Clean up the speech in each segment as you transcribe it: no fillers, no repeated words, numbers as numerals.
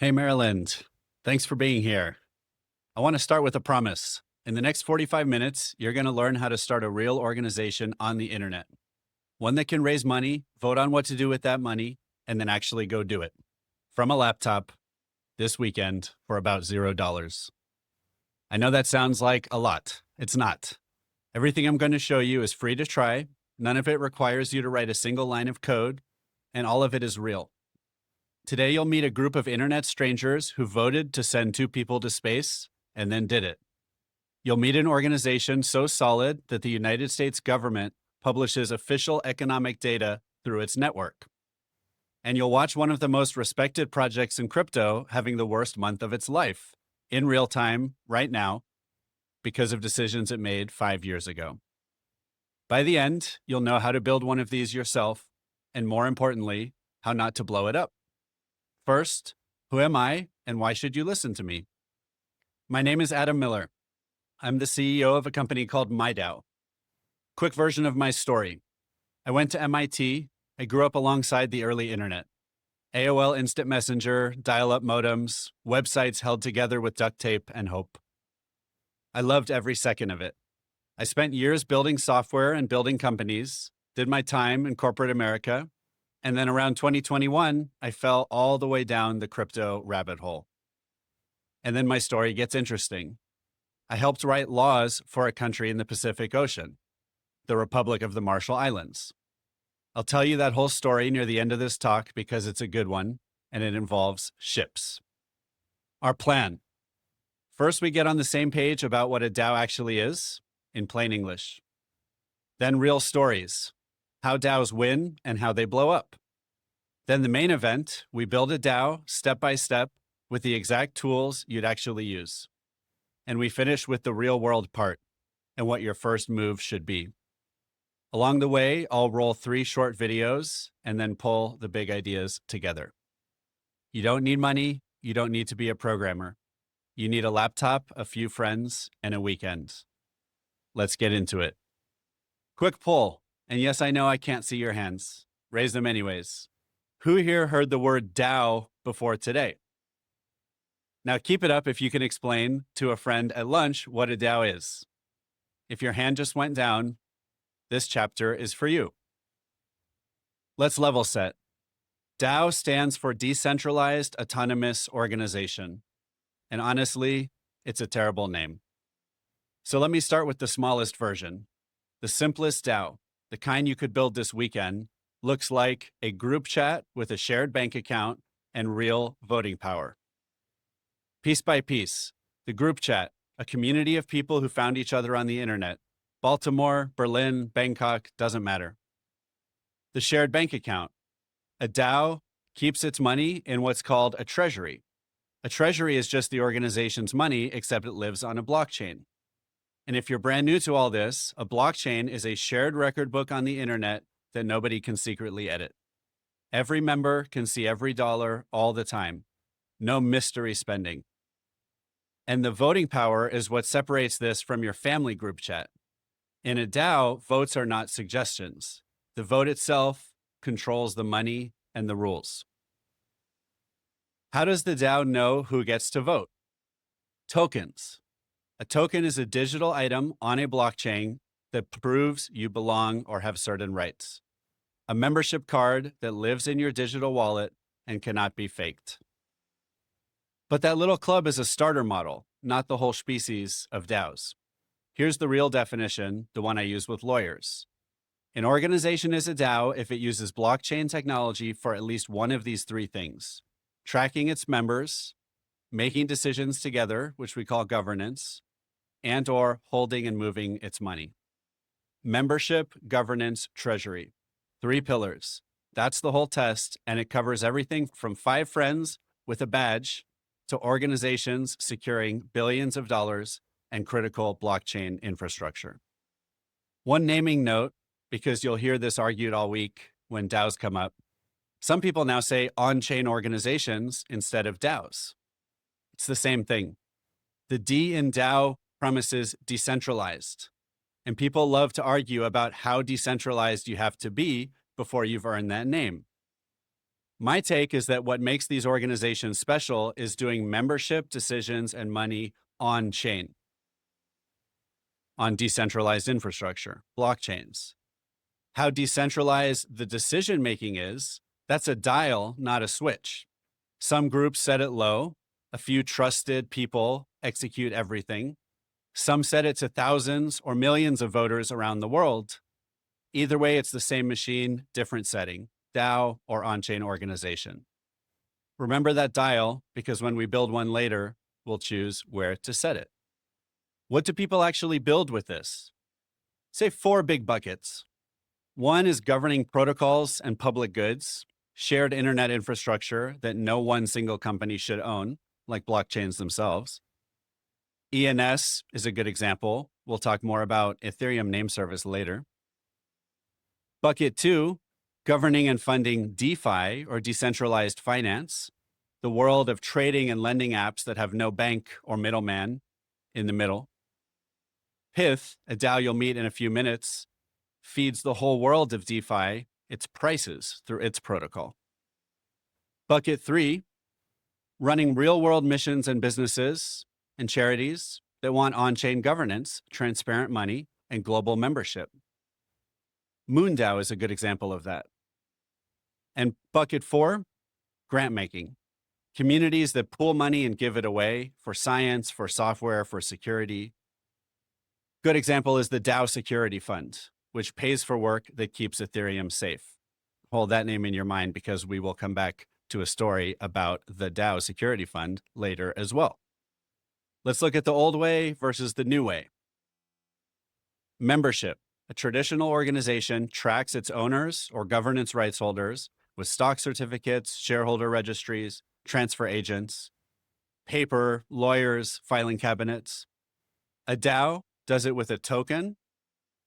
Hey, Maryland. Thanks for being here. I want to start with a promise. In the next 45 minutes, you're going to learn how to start a real organization on the internet, one that can raise money, vote on what to do with that money, and then actually go do it from a laptop this weekend for about $0. I know that sounds like a lot. It's not. Everything I'm going to show you is free to try. None of it requires you to write a single line of code, and all of it is real. Today, you'll meet a group of internet strangers who voted to send 2 people to space and then did it. You'll meet an organization so solid that the United States government publishes official economic data through its network. And you'll watch one of the most respected projects in crypto having the worst month of its life in real time right now because of decisions it made 5 years ago. By the end, you'll know how to build one of these yourself, and more importantly, how not to blow it up. First, who am I and why should you listen to me? My name is Adam Miller. I'm the CEO of a company called MyDAO. Quick version of my story. I went to MIT. I grew up alongside the early internet. AOL Instant Messenger, dial-up modems, websites held together with duct tape and hope. I loved every second of it. I spent years building software and building companies, did my time in corporate America, and then around 2021, I fell all the way down the crypto rabbit hole. And then my story gets interesting. I helped write laws for a country in the Pacific Ocean, the Republic of the Marshall Islands. I'll tell you that whole story near the end of this talk because it's a good one, and it involves ships. Our plan. First, we get on the same page about what a DAO actually is, in plain English. Then real stories. How DAOs win and how they blow up. Then the main event, we build a DAO step by step with the exact tools you'd actually use. And we finish with the real world part and what your first move should be. Along the way, I'll roll 3 short videos and then pull the big ideas together. You don't need money. You don't need to be a programmer. You need a laptop, a few friends, and a weekend. Let's get into it. Quick poll. And yes, I know I can't see your hands. Raise them anyways. Who here heard the word DAO before today? Now keep it up if you can explain to a friend at lunch what a DAO is. If your hand just went down, this chapter is for you. Let's level set. DAO stands for Decentralized Autonomous Organization. And honestly, it's a terrible name. So let me start with the smallest version. The simplest DAO, the kind you could build this weekend, looks like a group chat with a shared bank account and real voting power. Piece by piece, the group chat, a community of people who found each other on the internet. Baltimore, Berlin, Bangkok, doesn't matter. The shared bank account. A DAO keeps its money in what's called a treasury. A treasury is just the organization's money, except it lives on a blockchain. And if you're brand new to all this, a blockchain is a shared record book on the internet that nobody can secretly edit. Every member can see every dollar all the time. No mystery spending. And the voting power is what separates this from your family group chat. In a DAO, votes are not suggestions. The vote itself controls the money and the rules. How does the DAO know who gets to vote? Tokens. A token is a digital item on a blockchain that proves you belong or have certain rights. A membership card that lives in your digital wallet and cannot be faked. But that little club is a starter model, not the whole species of DAOs. Here's the real definition, the one I use with lawyers. An organization is a DAO if it uses blockchain technology for at least one of these 3 things: tracking its members, making decisions together, which we call governance, and/or holding and moving its money. Membership, governance, treasury. 3 pillars. That's the whole test, and it covers everything from 5 friends with a badge to organizations securing billions of dollars and critical blockchain infrastructure. One naming note, because you'll hear this argued all week when DAOs come up. Some people now say on-chain organizations instead of DAOs. It's the same thing. The D in DAO promises decentralized. And people love to argue about how decentralized you have to be before you've earned that name. My take is that what makes these organizations special is doing membership decisions and money on chain, on decentralized infrastructure, blockchains. How decentralized the decision making is, that's a dial, not a switch. Some groups set it low, a few trusted people execute everything. Some set it to thousands or millions of voters around the world. Either way, it's the same machine, different setting, DAO or on-chain organization. Remember that dial, because when we build one later, we'll choose where to set it. What do people actually build with this? Say 4 big buckets. One is governing protocols and public goods, shared internet infrastructure that no one single company should own, like blockchains themselves. ENS is a good example. We'll talk more about Ethereum name service later. Bucket 2, governing and funding DeFi or decentralized finance, the world of trading and lending apps that have no bank or middleman in the middle. Pith, a DAO you'll meet in a few minutes, feeds the whole world of DeFi its prices through its protocol. Bucket 3, running real-world missions and businesses and charities that want on-chain governance, transparent money, and global membership. MoonDAO is a good example of that. And bucket 4, grant making. Communities that pool money and give it away for science, for software, for security. Good example is the DAO Security Fund, which pays for work that keeps Ethereum safe. Hold that name in your mind because we will come back to a story about the DAO Security Fund later as well. Let's look at the old way versus the new way. Membership. A traditional organization tracks its owners or governance rights holders with stock certificates, shareholder registries, transfer agents, paper, lawyers, filing cabinets. A DAO does it with a token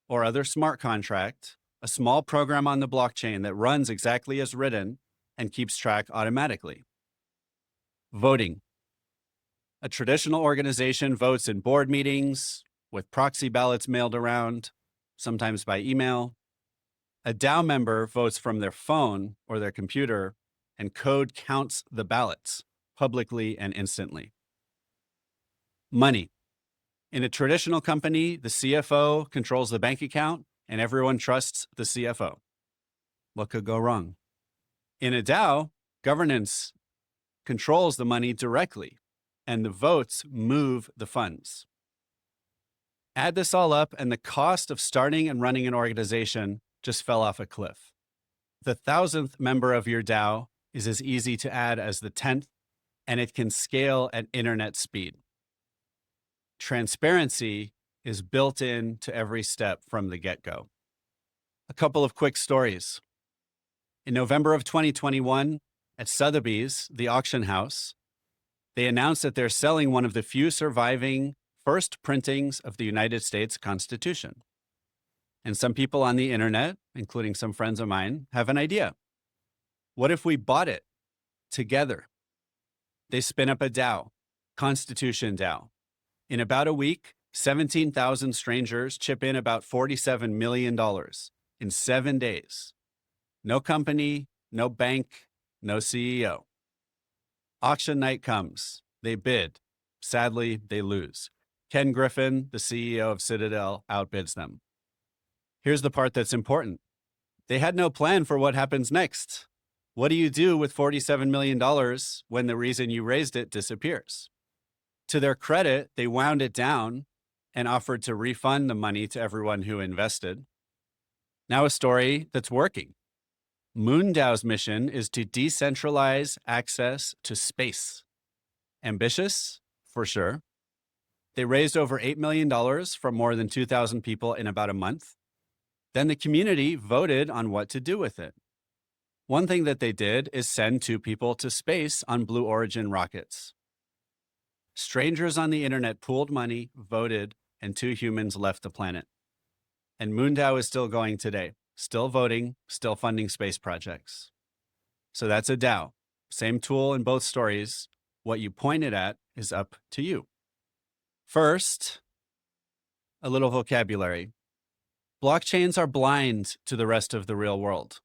or other smart contract, a small program on the blockchain that runs exactly as written and keeps track automatically. Voting. A traditional organization votes in board meetings with proxy ballots mailed around, sometimes by email. A DAO member votes from their phone or their computer, and code counts the ballots publicly and instantly. Money. In a traditional company, the CFO controls the bank account and everyone trusts the CFO. What could go wrong? In a DAO, governance controls the money directly and the votes move the funds. Add this all up and the cost of starting and running an organization just fell off a cliff. The 1,000th member of your DAO is as easy to add as the 10th, and it can scale at internet speed. Transparency is built in to every step from the get-go. A couple of quick stories. In November of 2021, at Sotheby's, the auction house, they announced that they're selling one of the few surviving first printings of the United States Constitution. And some people on the internet, including some friends of mine, have an idea. What if we bought it together? They spin up a DAO, Constitution DAO. In about a week, 17,000 strangers chip in about $47 million in 7 days. No company, no bank, no CEO. Auction night comes. They bid. Sadly, they lose. Ken Griffin, the CEO of Citadel, outbids them. Here's the part that's important. They had no plan for what happens next. What do you do with $47 million when the reason you raised it disappears? To their credit, they wound it down and offered to refund the money to everyone who invested. Now a story that's working. MoonDAO's mission is to decentralize access to space. Ambitious? For sure. They raised over $8 million from more than 2,000 people in about a month. Then the community voted on what to do with it. One thing that they did is send 2 people to space on Blue Origin rockets. Strangers on the internet pooled money, voted, and 2 humans left the planet. And MoonDAO is still going today, still voting, still funding space projects. So that's a DAO. Same tool in both stories. What you point it at is up to you. First, a little vocabulary. Blockchains are blind to the rest of the real world.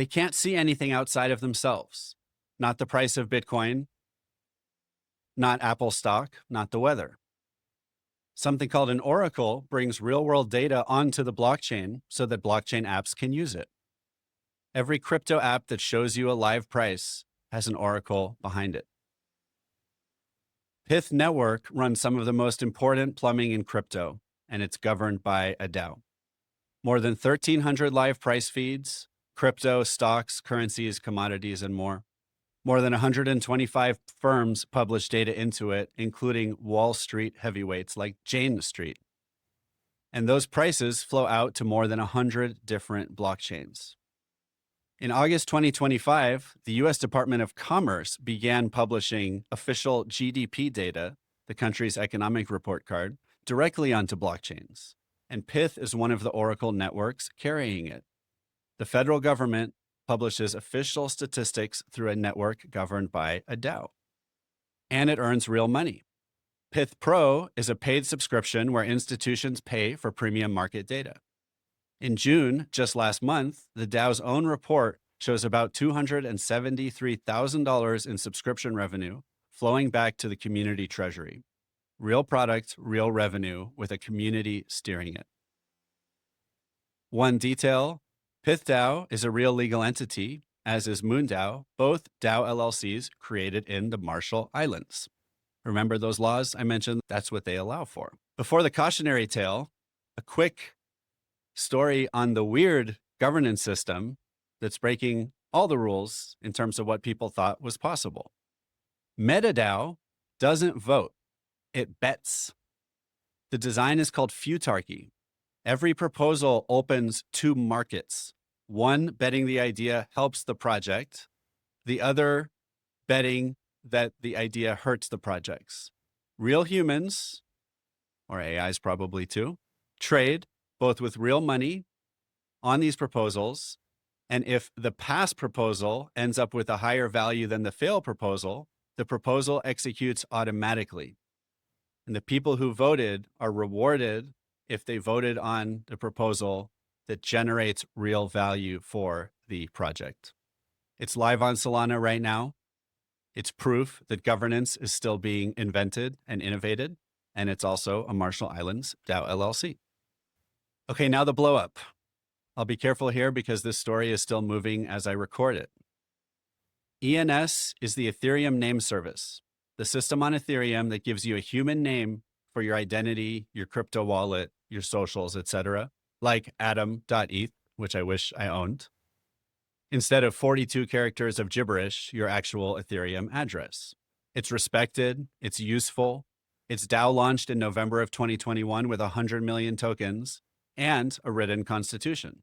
They can't see anything outside of themselves, not the price of Bitcoin, not Apple stock, not the weather. Something called an oracle brings real-world data onto the blockchain so that blockchain apps can use it. Every crypto app that shows you a live price has an oracle behind it. Pith Network runs some of the most important plumbing in crypto, and it's governed by a DAO. More than 1,300 live price feeds, crypto, stocks, currencies, commodities, and more. More than 125 firms publish data into it, including Wall Street heavyweights like Jane Street. And those prices flow out to more than 100 different blockchains. In August 2025, the US Department of Commerce began publishing official GDP data, the country's economic report card, directly onto blockchains. And Pith is one of the oracle networks carrying it. The federal government publishes official statistics through a network governed by a DAO. And it earns real money. Pith Pro is a paid subscription where institutions pay for premium market data. In June, just last month, the DAO's own report shows about $273,000 in subscription revenue flowing back to the community treasury. Real product, real revenue with a community steering it. One detail, Pith DAO is a real legal entity, as is MoonDAO, both DAO LLCs created in the Marshall Islands. Remember those laws I mentioned? That's what they allow for. Before the cautionary tale, a quick story on the weird governance system that's breaking all the rules in terms of what people thought was possible. MetaDAO doesn't vote, it bets. The design is called futarchy. Every proposal opens two markets. One betting the idea helps the project, the other betting that the idea hurts the projects. Real humans, or AIs probably too, trade both with real money on these proposals. And if the pass proposal ends up with a higher value than the fail proposal, the proposal executes automatically. And the people who voted are rewarded if they voted on the proposal that generates real value for the project. It's live on Solana right now. It's proof that governance is still being invented and innovated. And it's also a Marshall Islands DAO LLC. Okay, now the blow up. I'll be careful here because this story is still moving as I record it. ENS is the Ethereum name service, the system on Ethereum that gives you a human name for your identity, your crypto wallet, your socials, etc., like Adam.eth, which I wish I owned, instead of 42 characters of gibberish, your actual Ethereum address. It's respected, it's useful. It's DAO launched in November of 2021 with 100 million tokens and a written constitution.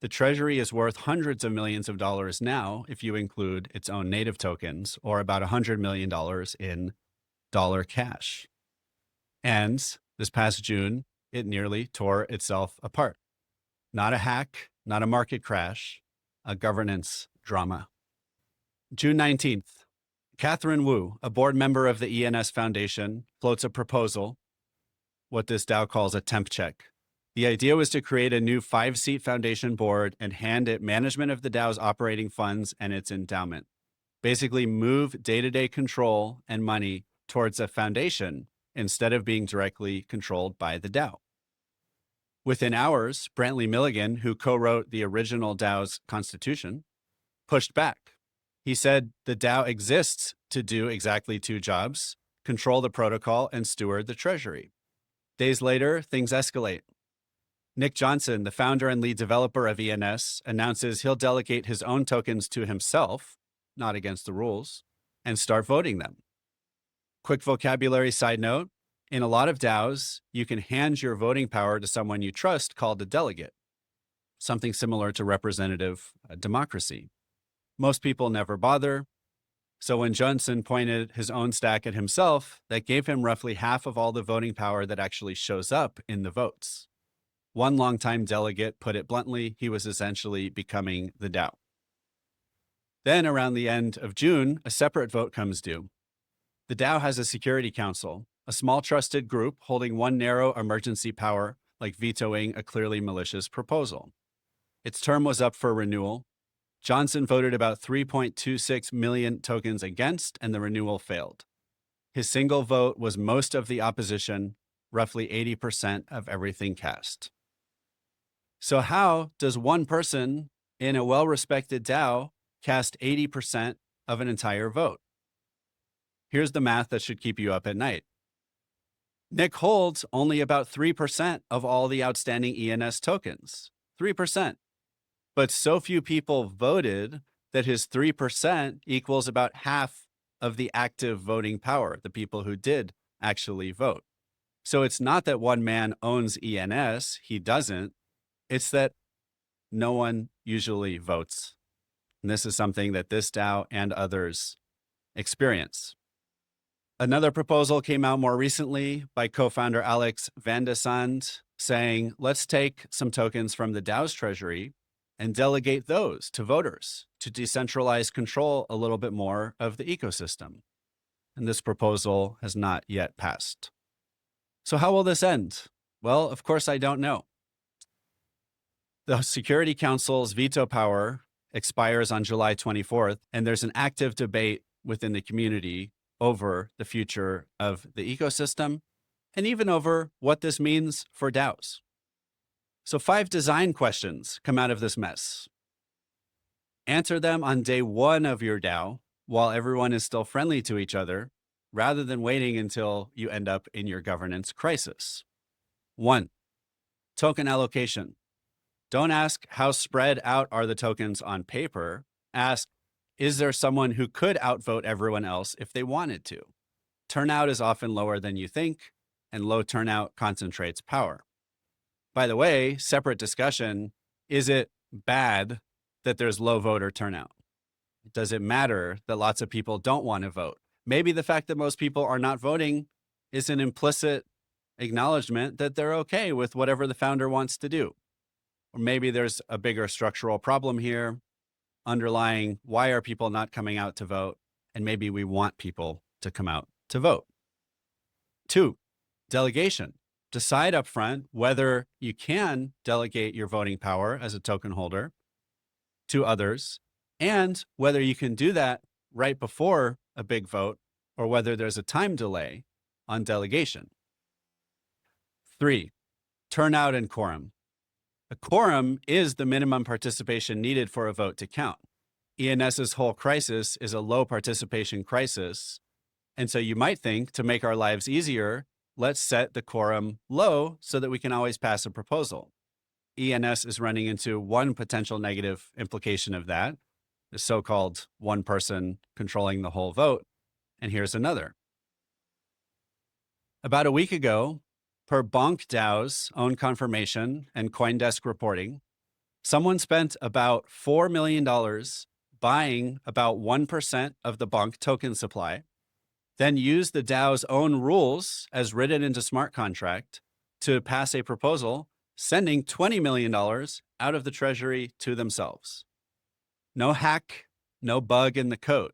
The treasury is worth hundreds of millions of dollars now if you include its own native tokens, or about $100 million in dollar cash. And this past June, it nearly tore itself apart. Not a hack, not a market crash, a governance drama. June 19th, Catherine Wu, a board member of the ENS Foundation, floats a proposal, what this DAO calls a temp check. The idea was to create a new 5-seat foundation board and hand it management of the DAO's operating funds and its endowment. Basically move day-to-day control and money towards a foundation instead of being directly controlled by the DAO. Within hours, Brantley Milligan, who co-wrote the original DAO's constitution, pushed back. He said the DAO exists to do exactly two jobs: control the protocol and steward the treasury. Days later, things escalate. Nick Johnson, the founder and lead developer of ENS, announces he'll delegate his own tokens to himself, not against the rules, and start voting them. Quick vocabulary side note, in a lot of DAOs, you can hand your voting power to someone you trust called a delegate, something similar to representative democracy. Most people never bother. So when Johnson pointed his own stack at himself, that gave him roughly half of all the voting power that actually shows up in the votes. One longtime delegate put it bluntly, he was essentially becoming the DAO. Then around the end of June, a separate vote comes due. The DAO has a security council, a small trusted group holding one narrow emergency power, like vetoing a clearly malicious proposal. Its term was up for renewal. Johnson voted about 3.26 million tokens against, and the renewal failed. His single vote was most of the opposition, roughly 80% of everything cast. So how does one person in a well-respected DAO cast 80% of an entire vote? Here's the math that should keep you up at night. Nick holds only about 3% of all the outstanding ENS tokens, 3%. But so few people voted that his 3% equals about half of the active voting power, the people who did actually vote. So it's not that one man owns ENS, he doesn't. It's that no one usually votes. And this is something that this DAO and others experience. Another proposal came out more recently by co-founder Alex Van de Sande saying, let's take some tokens from the DAO's treasury and delegate those to voters to decentralize control a little bit more of the ecosystem. And this proposal has not yet passed. So how will this end? Well, of course, I don't know. The Security Council's veto power expires on July 24th, and there's an active debate within the community over the future of the ecosystem and even over what this means for DAOs. So 5 design questions come out of this mess. Answer them on day 1 of your DAO while everyone is still friendly to each other, rather than waiting until you end up in your governance crisis. 1, token allocation. Don't ask how spread out are the tokens on paper. Ask, is there someone who could outvote everyone else if they wanted to? Turnout is often lower than you think, and low turnout concentrates power. By the way, separate discussion, is it bad that there's low voter turnout? Does it matter that lots of people don't want to vote? Maybe the fact that most people are not voting is an implicit acknowledgement that they're okay with whatever the founder wants to do. Or maybe there's a bigger structural problem here underlying why are people not coming out to vote, and maybe we want people to come out to vote. 2, delegation. Decide upfront whether you can delegate your voting power as a token holder to others, and whether you can do that right before a big vote, or whether there's a time delay on delegation. 3, turnout and quorum. A quorum is the minimum participation needed for a vote to count. ENS's whole crisis is a low participation crisis. And so you might think, to make our lives easier, let's set the quorum low so that we can always pass a proposal. ENS is running into one potential negative implication of that, the so-called one person controlling the whole vote. And here's another. About a week ago, per Bonk DAO's own confirmation and CoinDesk reporting, someone spent about $4 million buying about 1% of the Bonk token supply, then used the DAO's own rules as written into smart contract to pass a proposal, sending $20 million out of the treasury to themselves. No hack, no bug in the code.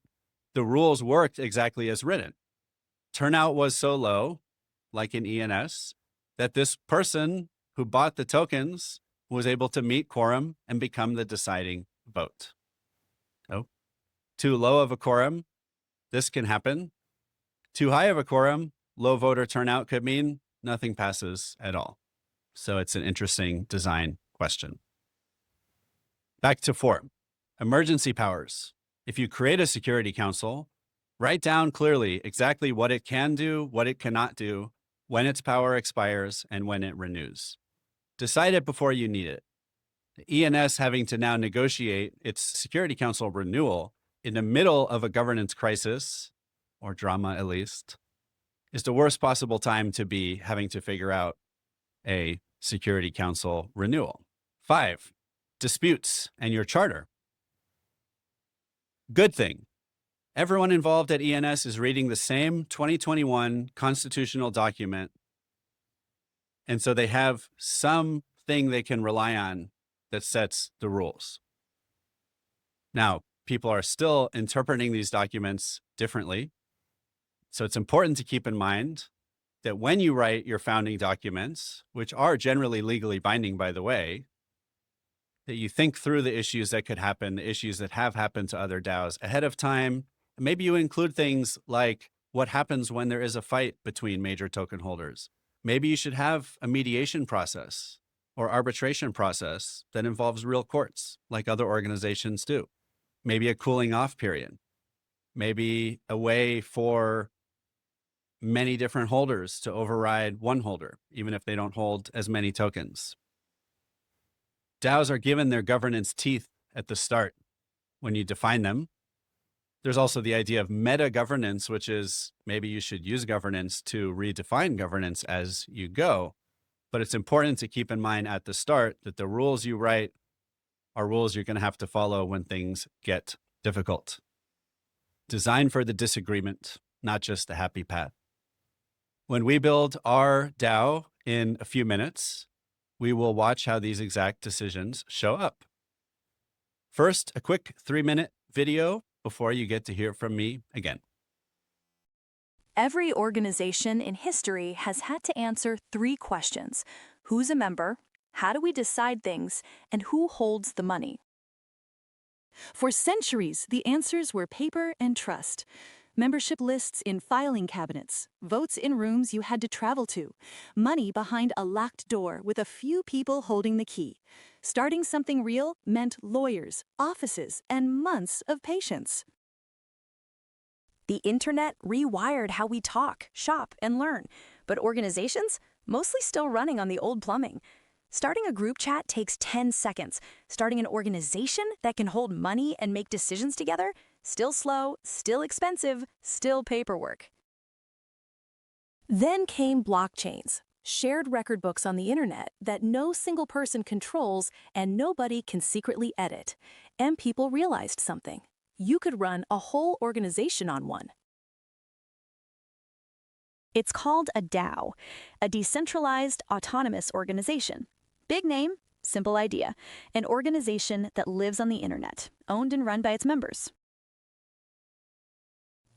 The rules worked exactly as written. Turnout was so low, like in ENS, that this person who bought the tokens was able to meet quorum and become the deciding vote. Oh, too low of a quorum, this can happen. Too high of a quorum, low voter turnout could mean nothing passes at all. So it's an interesting design question. Back to 4, emergency powers. If you create a security council, write down clearly exactly what it can do, what it cannot do, when its power expires, and when it renews. Decide it before you need it. The ENS having to now negotiate its Security Council renewal in the middle of a governance crisis, or drama at least, is the worst possible time to be having to figure out a Security Council renewal. 5, disputes and your charter. Good thing. Everyone involved at ENS is reading the same 2021 constitutional document. And so they have something they can rely on that sets the rules. Now, people are still interpreting these documents differently. So it's important to keep in mind that when you write your founding documents, which are generally legally binding, by the way, that you think through the issues that could happen, the issues that have happened to other DAOs ahead of time. Maybe you include things like what happens when there is a fight between major token holders. Maybe you should have a mediation process or arbitration process that involves real courts, like other organizations do. Maybe a cooling off period. Maybe a way for many different holders to override one holder, even if they don't hold as many tokens. DAOs are given their governance teeth at the start when you define them. There's also the idea of meta governance, which is maybe you should use governance to redefine governance as you go. But it's important to keep in mind at the start that the rules you write are rules you're going to have to follow when things get difficult. Design for the disagreement, not just the happy path. When we build our DAO in a few minutes, we will watch how these exact decisions show up. First, a quick 3-minute video before you get to hear from me again. Every organization in history has had to answer 3 questions. Who's a member? How do we decide things? And who holds the money? For centuries, the answers were paper and trust. Membership lists in filing cabinets, votes in rooms you had to travel to, money behind a locked door with a few people holding the key. Starting something real meant lawyers, offices, and months of patience. The internet rewired how we talk, shop, and learn, but organizations mostly still running on the old plumbing. Starting a group chat takes 10 seconds. Starting an organization that can hold money and make decisions together, still slow, still expensive, still paperwork. Then came blockchains, shared record books on the internet that no single person controls and nobody can secretly edit. And people realized something. You could run a whole organization on one. It's called a DAO, a decentralized autonomous organization. Big name, simple idea. An organization that lives on the internet, owned and run by its members.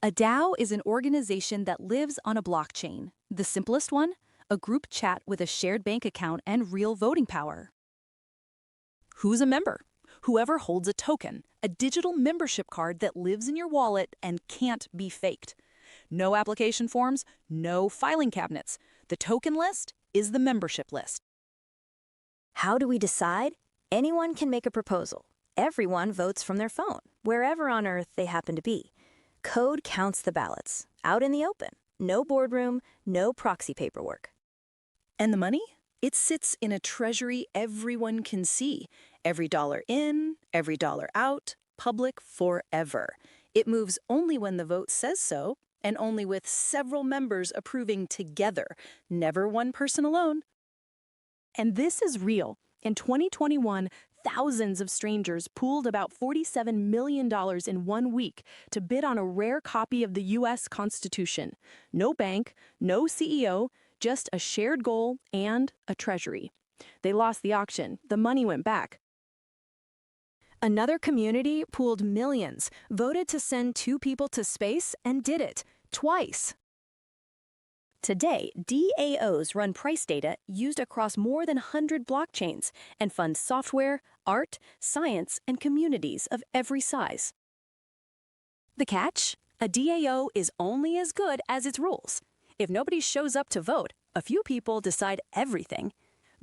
A DAO is an organization that lives on a blockchain. The simplest one, a group chat with a shared bank account and real voting power. Who's a member? Whoever holds a token, a digital membership card that lives in your wallet and can't be faked. No application forms, no filing cabinets. The token list is the membership list. How do we decide? Anyone can make a proposal. Everyone votes from their phone, wherever on earth they happen to be. Code counts the ballots, out in the open. No boardroom, no proxy paperwork. And the money? It sits in a treasury everyone can see. Every dollar in, every dollar out, public forever. It moves only when the vote says so, and only with several members approving together, never one person alone. And this is real. In 2021, thousands of strangers pooled about $47 million in 1 week to bid on a rare copy of the U.S. Constitution. No bank, no CEO, just a shared goal and a treasury. They lost the auction. The money went back. Another community pooled millions, voted to send 2 people to space, and did it twice. Today, DAOs run price data used across more than 100 blockchains and fund software, art, science, and communities of every size. The catch? A DAO is only as good as its rules. If nobody shows up to vote, a few people decide everything.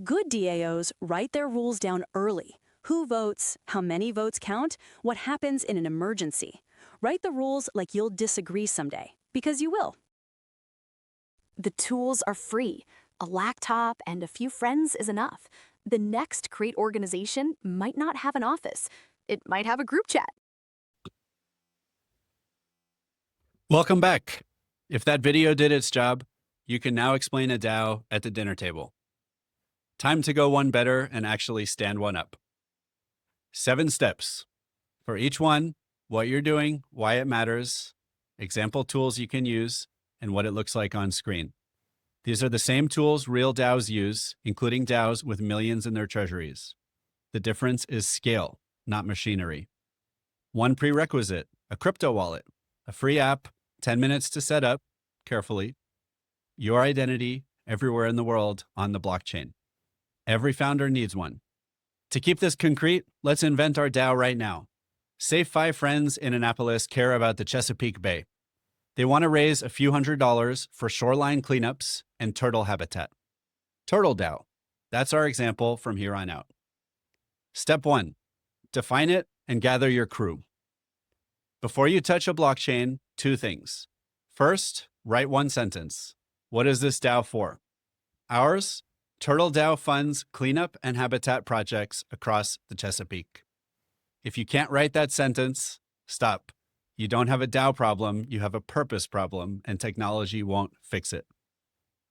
Good DAOs write their rules down early. Who votes, how many votes count, what happens in an emergency. Write the rules like you'll disagree someday, because you will. The tools are free. A laptop and a few friends is enough. The next great organization might not have an office. It might have a group chat. Welcome back. If that video did its job, you can now explain a DAO at the dinner table. Time to go one better and actually stand one up. 7 steps. For each one, what you're doing, why it matters, example tools you can use, and what it looks like on screen. These are the same tools real DAOs use, including DAOs with millions in their treasuries. The difference is scale, not machinery. One prerequisite, a crypto wallet, a free app, 10 minutes to set up, carefully, your identity everywhere in the world on the blockchain. Every founder needs one. To keep this concrete, let's invent our DAO right now. Say 5 friends in Annapolis care about the Chesapeake Bay. They want to raise a few $100s for shoreline cleanups and turtle habitat. Turtle DAO. That's our example from here on out. Step 1. Define it and gather your crew. Before you touch a blockchain, 2 things. First, write 1 sentence. What is this DAO for? Ours, Turtle DAO funds cleanup and habitat projects across the Chesapeake. If you can't write that sentence, stop. You don't have a DAO problem, you have a purpose problem, and technology won't fix it.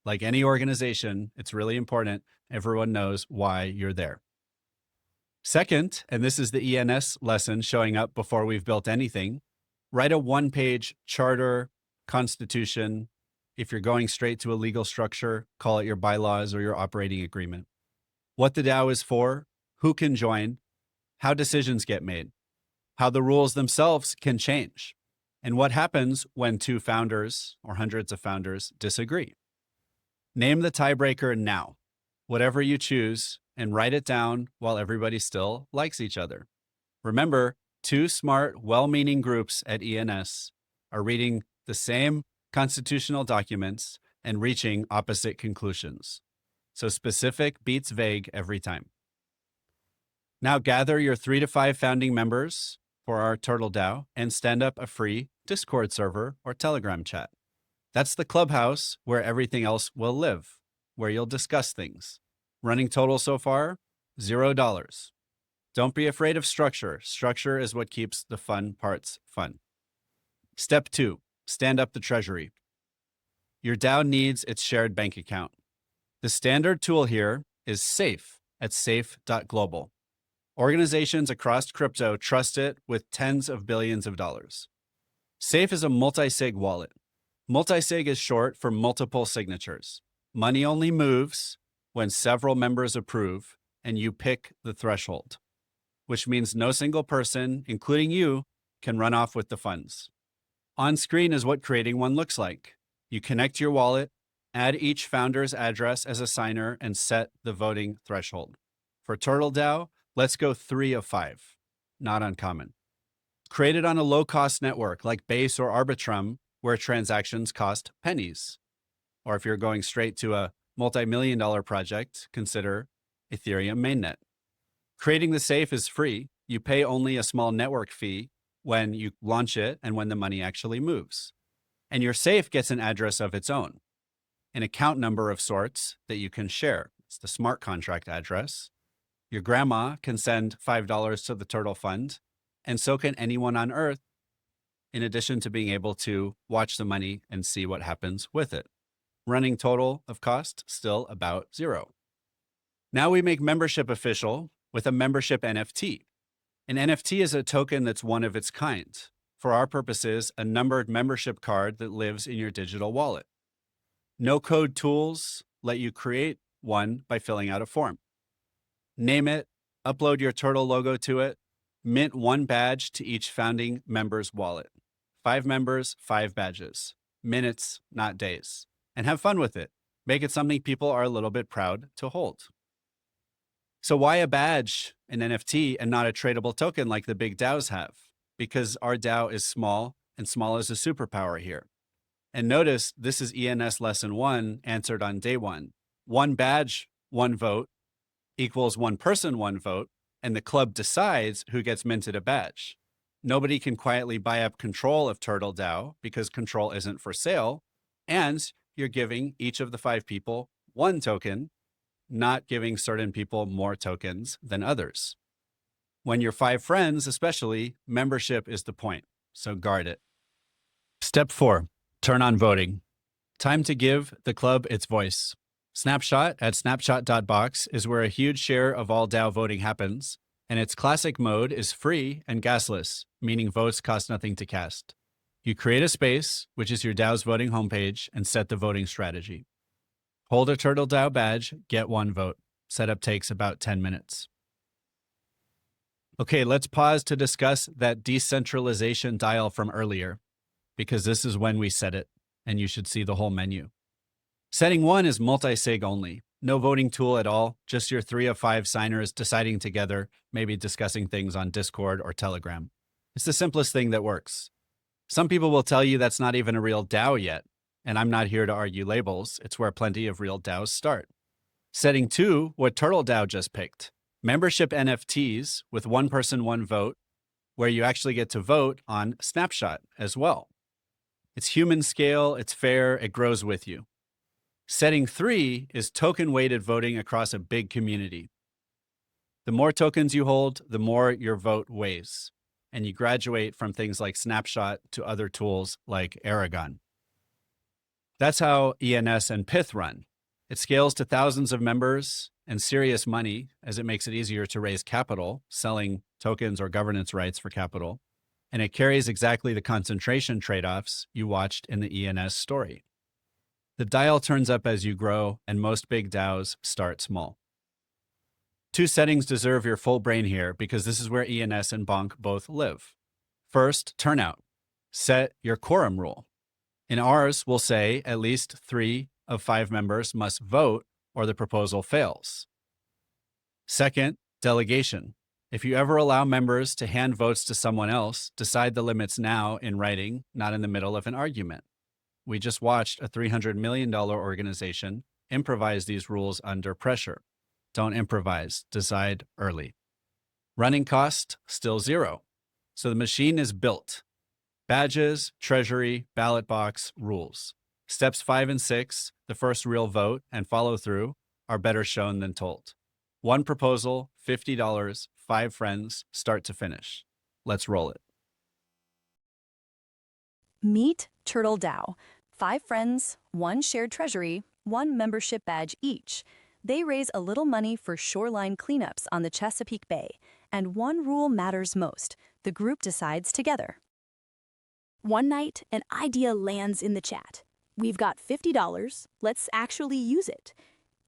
Like any organization, it's really important everyone knows why you're there. Second, and this is the ENS lesson showing up before we've built anything, write a 1-page charter, constitution. If you're going straight to a legal structure, call it your bylaws or your operating agreement. What the DAO is for, who can join, how decisions get made, how the rules themselves can change, and what happens when 2 founders or hundreds of founders disagree. Name the tiebreaker now, whatever you choose, and write it down while everybody still likes each other. Remember, 2 smart, well-meaning groups at ENS are reading the same constitutional documents and reaching opposite conclusions. So specific beats vague every time. Now gather your 3 to 5 founding members for our Turtle DAO and stand up a free Discord server or Telegram chat. That's the clubhouse where everything else will live, where you'll discuss things. Running total so far, $0. Don't be afraid of structure. Structure is what keeps the fun parts fun. Step 2, stand up the treasury. Your DAO needs its shared bank account. The standard tool here is SAFE at safe.global. Organizations across crypto trust it with tens of billions of dollars. SAFE is a multi-sig wallet. Multi-sig is short for multiple signatures. Money only moves when several members approve and you pick the threshold, which means no single person, including you, can run off with the funds. On screen is what creating one looks like. You connect your wallet, add each founder's address as a signer, and set the voting threshold. For Turtle DAO, let's go 3 of 5. Not uncommon. Create it on a low-cost network like Base or Arbitrum, where transactions cost pennies. Or if you're going straight to a multi-million-dollar project, consider Ethereum mainnet. Creating the SAFE is free. You pay only a small network fee when you launch it and when the money actually moves. And your SAFE gets an address of its own, an account number of sorts that you can share. It's the smart contract address. Your grandma can send $5 to the Turtle Fund, and so can anyone on Earth, in addition to being able to watch the money and see what happens with it. Running total of cost, still about $0. Now we make membership official with a membership NFT. An NFT is a token that's one of its kind. For our purposes, a numbered membership card that lives in your digital wallet. No-code tools let you create one by filling out a form. Name it, upload your turtle logo to it, mint 1 badge to each founding member's wallet. 5 members, 5 badges. Minutes, not days. And have fun with it. Make it something people are a little bit proud to hold. So why a badge, an NFT, and not a tradable token like the big DAOs have? Because our DAO is small, and small is a superpower here. And notice this is ENS lesson 1 answered on day 1. 1 badge, 1 vote equals 1 person, 1 vote, and the club decides who gets minted a badge. Nobody can quietly buy up control of Turtle DAO because control isn't for sale, and you're giving each of the 5 people 1 token, not giving certain people more tokens than others. When you're 5 friends, especially, membership is the point, so guard it. Step 4, turn on voting. Time to give the club its voice. Snapshot at snapshot.box is where a huge share of all DAO voting happens, and its classic mode is free and gasless, meaning votes cost nothing to cast. You create a space, which is your DAO's voting homepage, and set the voting strategy. Hold a Turtle DAO badge, get 1 vote. Setup takes about 10 minutes. Okay, let's pause to discuss that decentralization dial from earlier, because this is when we set it, and you should see the whole menu. Setting 1 is multi-sig only. No voting tool at all, just your 3 of 5 signers deciding together, maybe discussing things on Discord or Telegram. It's the simplest thing that works. Some people will tell you that's not even a real DAO yet, and I'm not here to argue labels. It's where plenty of real DAOs start. Setting 2, what TurtleDAO just picked. Membership NFTs with one person, one vote, where you actually get to vote on Snapshot as well. It's human scale, it's fair, it grows with you. Setting 3 is token-weighted voting across a big community. The more tokens you hold, the more your vote weighs, and you graduate from things like Snapshot to other tools like Aragon. That's how ENS and Pith run. It scales to thousands of members and serious money as it makes it easier to raise capital, selling tokens or governance rights for capital, and it carries exactly the concentration trade-offs you watched in the ENS story. The dial turns up as you grow, and most big DAOs start small. 2 settings deserve your full brain here because this is where ENS and Bonk both live. First, turnout. Set your quorum rule. In ours, we'll say at least 3 of 5 members must vote or the proposal fails. Second, delegation. If you ever allow members to hand votes to someone else, decide the limits now in writing, not in the middle of an argument. We just watched a $300 million organization improvise these rules under pressure. Don't improvise, decide early. Running cost, still 0. So the machine is built. Badges, treasury, ballot box, rules. Steps 5 and 6, the first real vote and follow through, are better shown than told. 1 proposal, $50, 5 friends, start to finish. Let's roll it. Meet TurtleDAO. 5 friends, 1 shared treasury, 1 membership badge each. They raise a little money for shoreline cleanups on the Chesapeake Bay, and one rule matters most. The group decides together. One night, an idea lands in the chat. We've got $50, let's actually use it.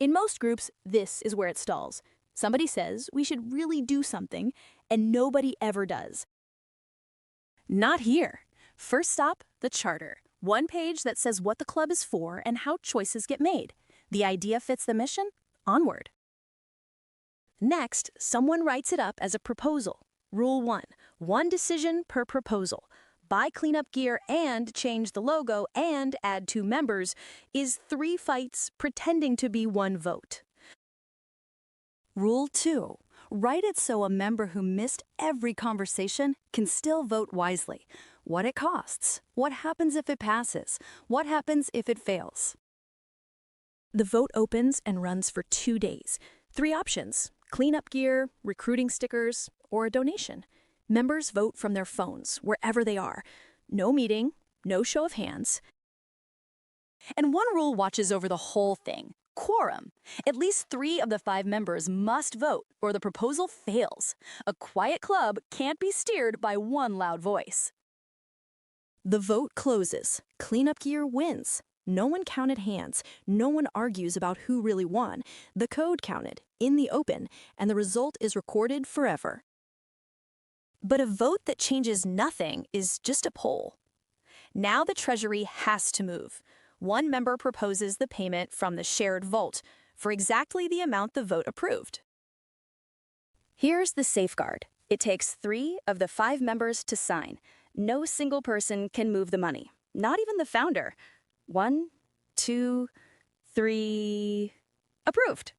In most groups, this is where it stalls. Somebody says we should really do something, and nobody ever does. Not here. First stop, the charter. 1 page that says what the club is for and how choices get made. The idea fits the mission? Onward. Next, someone writes it up as a proposal. Rule 1, 1 decision per proposal. Buy cleanup gear and change the logo and add 2 members is 3 fights pretending to be 1 vote. Rule 2, write it so a member who missed every conversation can still vote wisely. What it costs, what happens if it passes, what happens if it fails. The vote opens and runs for 2 days. 3 options: cleanup gear, recruiting stickers, or a donation. Members vote from their phones, wherever they are. No meeting, no show of hands. And one rule watches over the whole thing: quorum. At least 3 of the 5 members must vote, or the proposal fails. A quiet club can't be steered by 1 loud voice. The vote closes. Cleanup gear wins. No one counted hands. No one argues about who really won. The code counted, in the open, and the result is recorded forever. But a vote that changes nothing is just a poll. Now the Treasury has to move. 1 member proposes the payment from the shared vault for exactly the amount the vote approved. Here's the safeguard. It takes 3 of the 5 members to sign. No single person can move the money, not even the founder. 1, 2, 3, approved.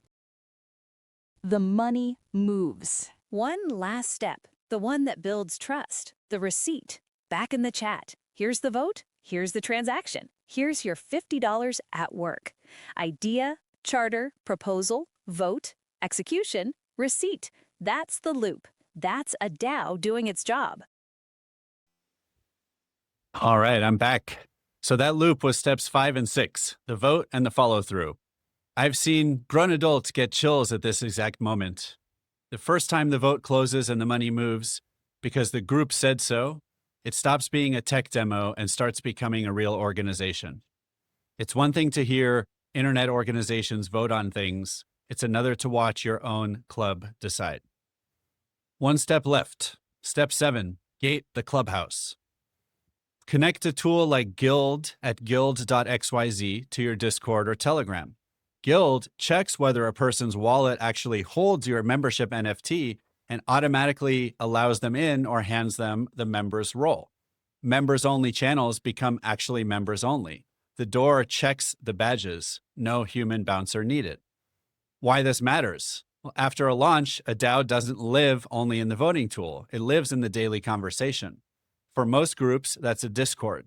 The money moves. One last step, the one that builds trust, the receipt. Back in the chat. Here's the vote, here's the transaction. Here's your $50 at work. Idea, charter, proposal, vote, execution, receipt. That's the loop. That's a DAO doing its job. All right, I'm back. So that loop was steps 5 and 6, the vote and the follow-through. I've seen grown adults get chills at this exact moment. The first time the vote closes and the money moves, because the group said so, it stops being a tech demo and starts becoming a real organization. It's one thing to hear internet organizations vote on things. It's another to watch your own club decide. 1 step left. Step 7, gate the clubhouse. Connect a tool like Guild at guild.xyz to your Discord or Telegram. Guild checks whether a person's wallet actually holds your membership NFT and automatically allows them in or hands them the members role. Members only channels become actually members only. The door checks the badges, no human bouncer needed. Why this matters? Well, after a launch, a DAO doesn't live only in the voting tool. It lives in the daily conversation. For most groups, that's a Discord.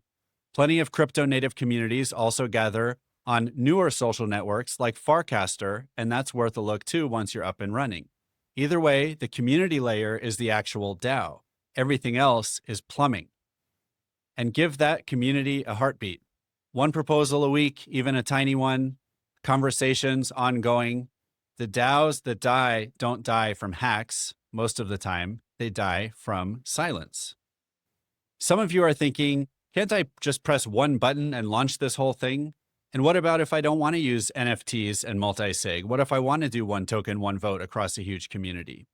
Plenty of crypto native communities also gather on newer social networks like Farcaster, and that's worth a look too once you're up and running. Either way, the community layer is the actual DAO. Everything else is plumbing. And give that community a heartbeat. One proposal a week, even a tiny one, conversations ongoing. The DAOs that die don't die from hacks. Most of the time, they die from silence. Some of you are thinking, can't I just press one button and launch this whole thing? And what about if I don't want to use NFTs and multi-sig? What if I want to do one token, one vote across a huge community?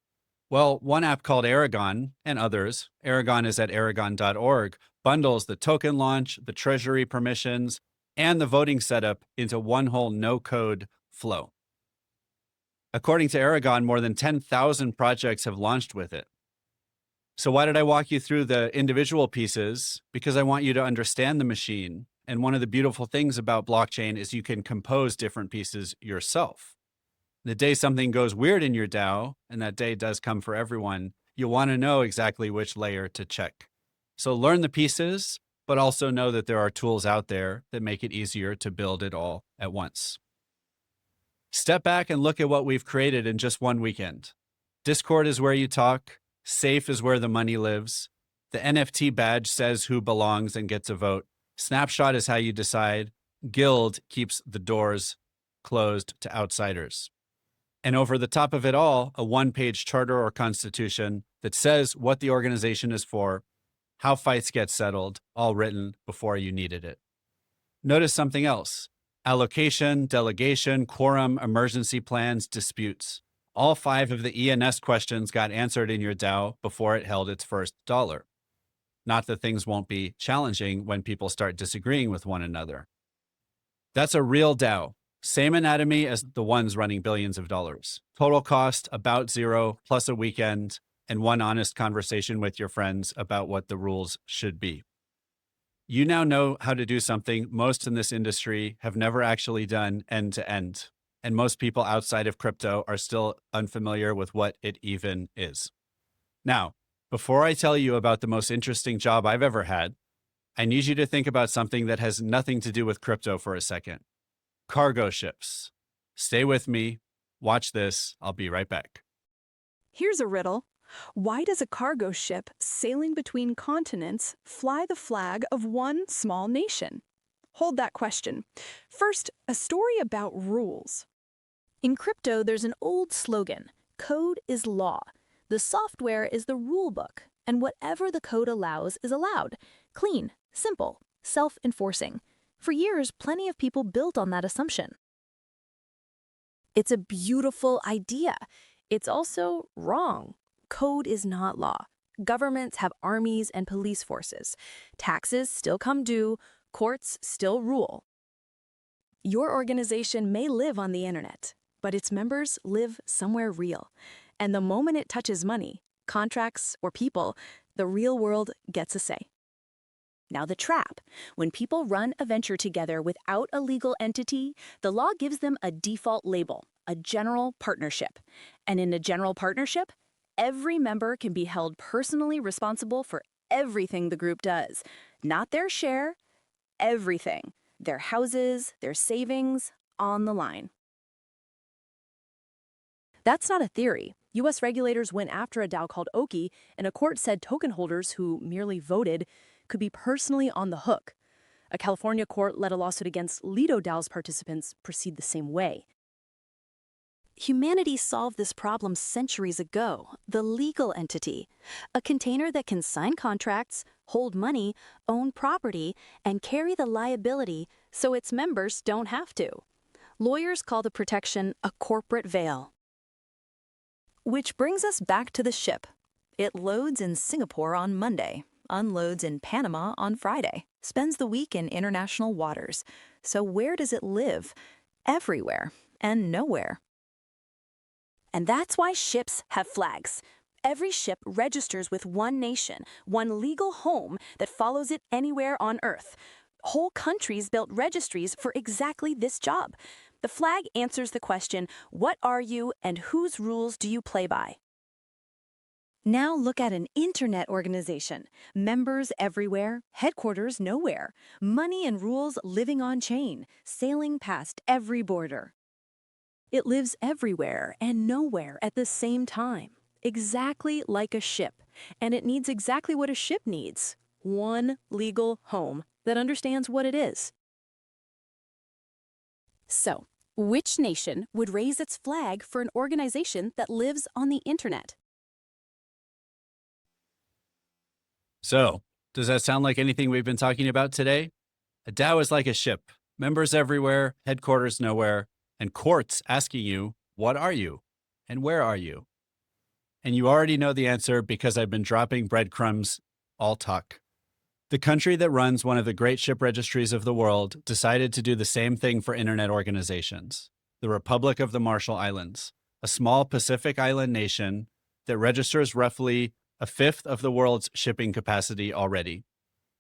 Well, one app called Aragon and others, Aragon is at aragon.org, bundles the token launch, the treasury permissions, and the voting setup into one whole no-code flow. According to Aragon, more than 10,000 projects have launched with it. So why did I walk you through the individual pieces? Because I want you to understand the machine. And one of the beautiful things about blockchain is you can compose different pieces yourself. The day something goes weird in your DAO, and that day does come for everyone, you'll want to know exactly which layer to check. So learn the pieces, but also know that there are tools out there that make it easier to build it all at once. Step back and look at what we've created in just one weekend. Discord is where you talk. Safe is where the money lives. The NFT badge says who belongs and gets a vote. Snapshot is how you decide. Guild keeps the doors closed to outsiders. And over the top of it all, a one-page charter or constitution that says what the organization is for, how fights get settled, all written before you needed it. Notice something else. Allocation, delegation, quorum, emergency plans, disputes. All 5 of the ENS questions got answered in your DAO before it held its first dollar. Not that things won't be challenging when people start disagreeing with one another. That's a real DAO. Same anatomy as the ones running billions of dollars. Total cost about 0, plus a weekend and one honest conversation with your friends about what the rules should be. You now know how to do something most in this industry have never actually done end to end. And most people outside of crypto are still unfamiliar with what it even is. Now, before I tell you about the most interesting job I've ever had, I need you to think about something that has nothing to do with crypto for a second. Cargo ships. Stay with me. Watch this. I'll be right back. Here's a riddle. Why does a cargo ship sailing between continents fly the flag of one small nation? Hold that question. First, a story about rules. In crypto, there's an old slogan, code is law. The software is the rule book, and whatever the code allows is allowed. Clean, simple, self-enforcing. For years, plenty of people built on that assumption. It's a beautiful idea. It's also wrong. Code is not law. Governments have armies and police forces. Taxes still come due. Courts still rule. Your organization may live on the internet, but its members live somewhere real. And the moment it touches money, contracts, or people, the real world gets a say. Now the trap. When people run a venture together without a legal entity, the law gives them a default label, a general partnership. And in a general partnership, every member can be held personally responsible for everything the group does. Not their share, everything. Their houses, their savings, on the line. That's not a theory. U.S. regulators went after a DAO called Oki, and a court said token holders who merely voted could be personally on the hook. A California court let a lawsuit against Lido DAO's participants proceed the same way. Humanity solved this problem centuries ago, the legal entity, a container that can sign contracts, hold money, own property, and carry the liability so its members don't have to. Lawyers call the protection a corporate veil. Which brings us back to the ship. It loads in Singapore on Monday, unloads in Panama on Friday, spends the week in international waters. So where does it live? Everywhere. and nowhere. And that's why ships have flags. Every ship registers with one nation, one legal home that follows it anywhere on Earth. Whole countries built registries for exactly this job. The flag answers the question, what are you and whose rules do you play by? Now look at an internet organization. Members everywhere, headquarters nowhere. Money and rules living on chain, sailing past every border. It lives everywhere and nowhere at the same time, exactly like a ship. And it needs exactly what a ship needs, one legal home that understands what it is. So, which nation would raise its flag for an organization that lives on the internet? So, does that sound like anything we've been talking about today? A DAO is like a ship, members everywhere, headquarters nowhere, and courts asking you, what are you? And where are you? And you already know the answer because I've been dropping breadcrumbs all talk. The country that runs one of the great ship registries of the world decided to do the same thing for internet organizations. The Republic of the Marshall Islands, a small Pacific island nation that registers roughly a fifth of the world's shipping capacity already.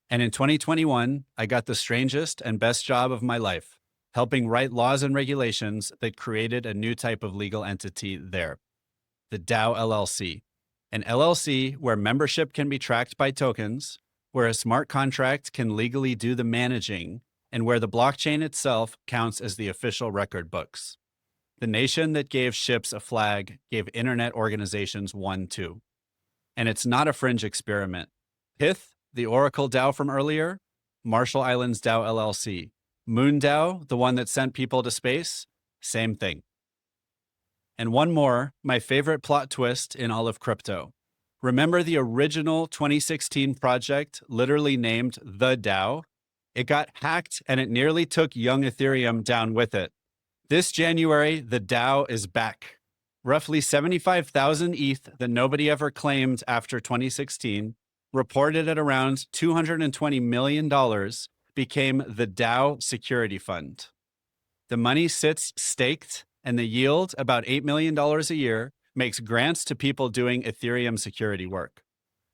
And in 2021, I got the strangest and best job of my life, helping write laws and regulations that created a new type of legal entity there, the DAO LLC, an LLC where membership can be tracked by tokens, where a smart contract can legally do the managing, and where the blockchain itself counts as the official record books. The nation that gave ships a flag gave internet organizations one too. And it's not a fringe experiment. Pith, the Oracle DAO from earlier, Marshall Islands DAO LLC. Moon DAO, the one that sent people to space, same thing. And one more, my favorite plot twist in all of crypto. Remember the original 2016 project, literally named the DAO? It got hacked and it nearly took young Ethereum down with it. This January, the DAO is back. Roughly 75,000 ETH that nobody ever claimed after 2016, reported at around $220 million, became the DAO Security Fund. The money sits staked, and the yield, about $8 million a year, makes grants to people doing Ethereum security work.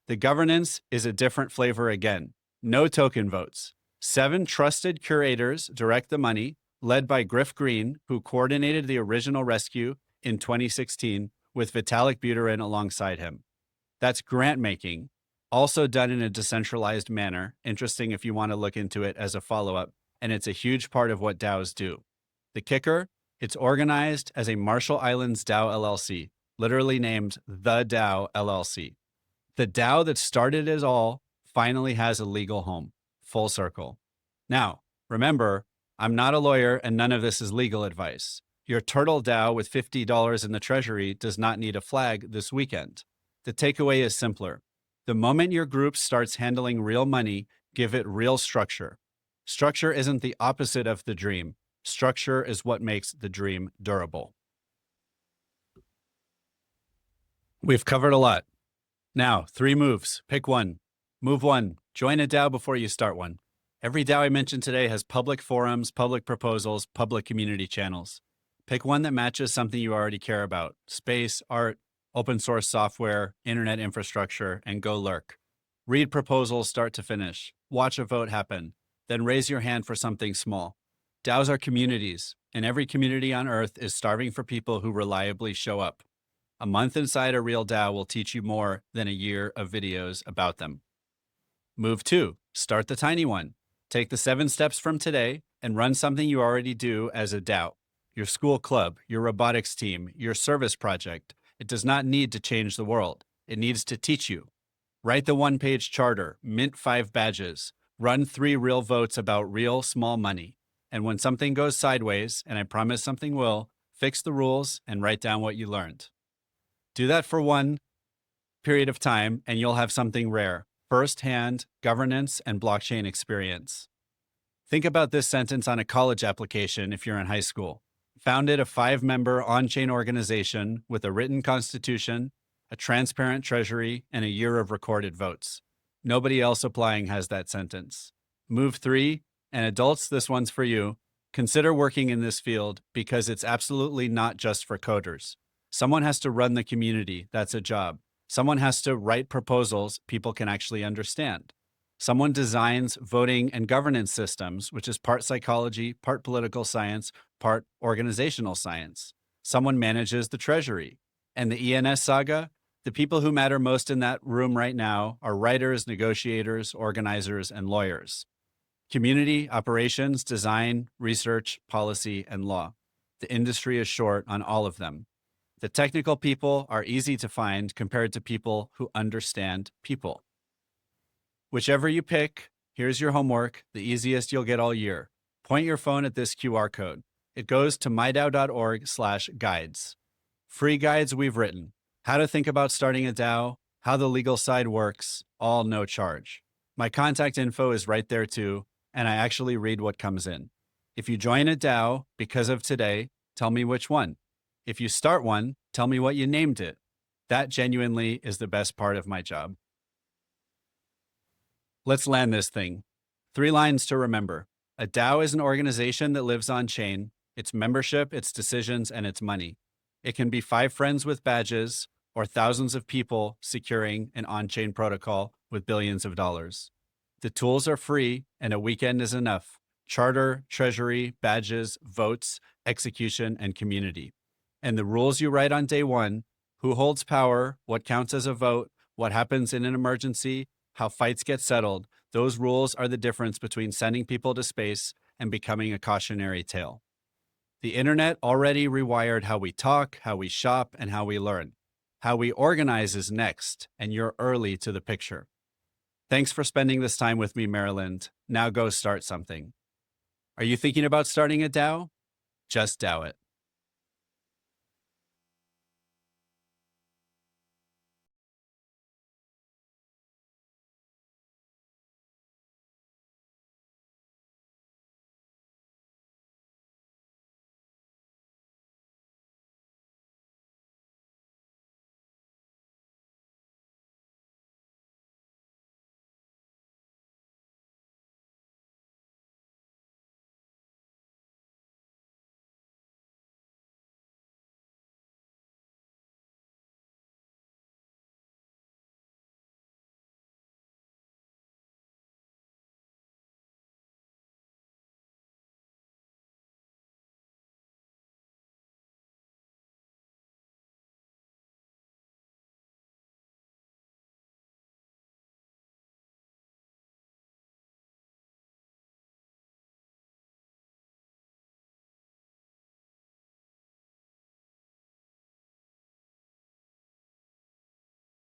The governance is a different flavor again. No token votes. 7 trusted curators direct the money, led by Griff Green, who coordinated the original rescue in 2016 with Vitalik Buterin alongside him. That's grant making, also done in a decentralized manner. Interesting if you want to look into it as a follow-up, and it's a huge part of what DAOs do. The kicker, it's organized as a Marshall Islands DAO LLC, literally named the DAO LLC. The DAO that started it all finally has a legal home, full circle. Now, remember, I'm not a lawyer and none of this is legal advice. Your turtle DAO with $50 in the treasury does not need a flag this weekend. The takeaway is simpler. The moment your group starts handling real money, give it real structure. Structure isn't the opposite of the dream. Structure is what makes the dream durable. We've covered a lot. Now, 3 moves. Pick one. Move 1. Join a DAO before you start one. Every DAO I mentioned today has public forums, public proposals, public community channels. Pick one that matches something you already care about: space, art, open source software, internet infrastructure, and go lurk. Read proposals start to finish. Watch a vote happen. Then raise your hand for something small. DAOs are communities, and every community on Earth is starving for people who reliably show up. A month inside a real DAO will teach you more than a year of videos about them. Move 2. Start the tiny one. Take the 7 steps from today and run something you already do as a DAO. Your school club, your robotics team, your service project. It does not need to change the world. It needs to teach you. Write the 1-page charter, mint 5 badges, run 3 real votes about real small money. And when something goes sideways, and I promise something will, fix the rules and write down what you learned. Do that for one period of time and you'll have something rare: first-hand governance and blockchain experience. Think about this sentence on a college application if you're in high school. Founded a 5-member on-chain organization with a written constitution, a transparent treasury, and a year of recorded votes. Nobody else applying has that sentence. Move 3, and adults, this one's for you. Consider working in this field because it's absolutely not just for coders. Someone has to run the community. That's a job. Someone has to write proposals people can actually understand. Someone designs voting and governance systems, which is part psychology, part political science, part organizational science. Someone manages the treasury. And the ENS saga, the people who matter most in that room right now are writers, negotiators, organizers, and lawyers. Community, operations, design, research, policy, and law. The industry is short on all of them. The technical people are easy to find compared to people who understand people. Whichever you pick, here's your homework, the easiest you'll get all year. Point your phone at this QR code. It goes to mydao.org/guides. Free guides we've written. How to think about starting a DAO, how the legal side works, all no charge. My contact info is right there too, and I actually read what comes in. If you join a DAO because of today, tell me which one. If you start one, tell me what you named it. That genuinely is the best part of my job. Let's land this thing. 3 lines to remember. A DAO is an organization that lives on chain, its membership, its decisions, and its money. It can be 5 friends with badges or thousands of people securing an on-chain protocol with billions of dollars. The tools are free and a weekend is enough. Charter, treasury, badges, votes, execution, and community. And the rules you write on day 1, who holds power, what counts as a vote, what happens in an emergency, how fights get settled, those rules are the difference between sending people to space and becoming a cautionary tale. The internet already rewired how we talk, how we shop, and how we learn. How we organize is next, and you're early to the picture. Thanks for spending this time with me, Maryland. Now go start something. Are you thinking about starting a DAO? Just DAO it.